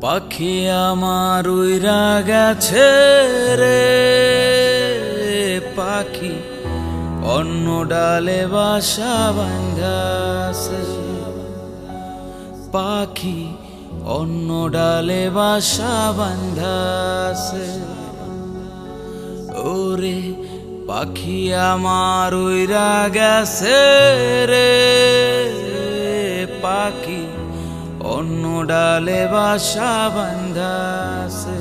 পাখি আমার উইরা গেছে রে, পাখি অন্য ডালে বাসা বাঁধাছে। পাখি অন্য ডালে বাসা বাঁধাছে। ওরে পাখি আমার উইরা গেছে রে, পাখি অন্য ডালে বাসা বাঁধাছে।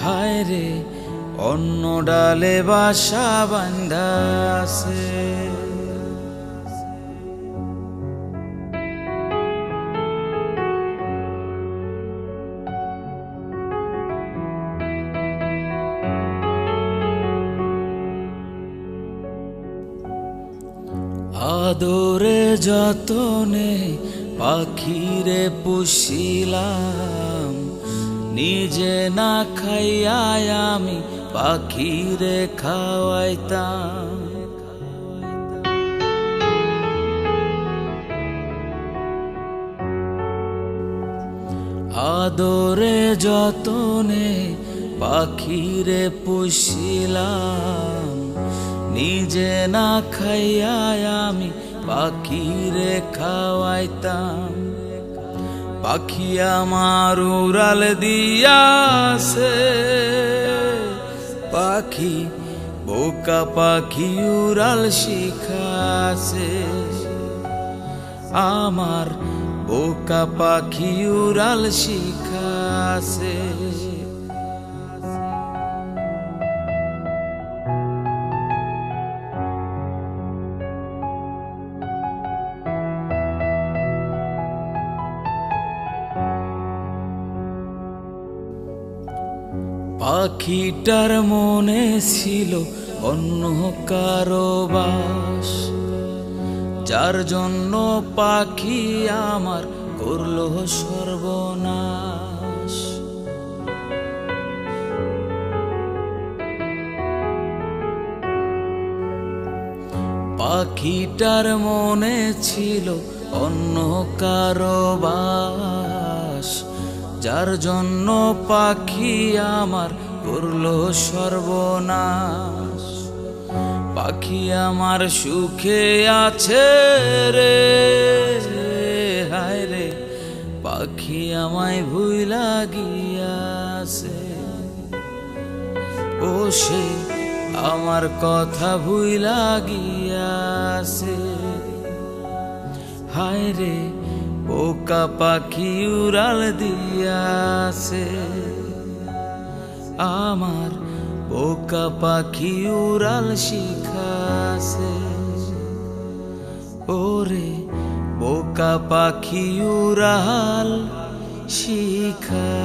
হায় রে অন্য ডালে বাসা বাঁধাছে। আদরে যতনে পাখিরে পুষিলাম, নিজে না খাইয়াই আমি পাখিরে খাওয়াইতাম। আদরে যতনে পাখিরে পুষিলাম, নিজে না খাইয়াই আমি পাখিরে খাওয়াইতাম। পাখি আমার উড়াল দিয়াছে, পাখি বোকা পাখি উড়াল শিখাছে। আমার বোকা পাখি উড়াল শিখাছে। পাখিটার মনে ছিল অন্য কারো বাস, যার জন্য পাখি আমার করলো সর্বনাশ। পাখিটার মনে ছিল অন্য কারো বাস, যার জন্য পাখি আমার করলো সর্বনাশ। পাখি আমার সুখে আছে রে, হায় রে পাখি আমায় ভুইলা গিয়াছে। ও সে আমার কথা ভুইলা গিয়াছে। হায় রে বোকা পাখি উড়াল দিয়াছে। আমার বোকা পাখি উড়াল শিখাছে। ওরে বোকা পাখি উড়াল শিখাছে।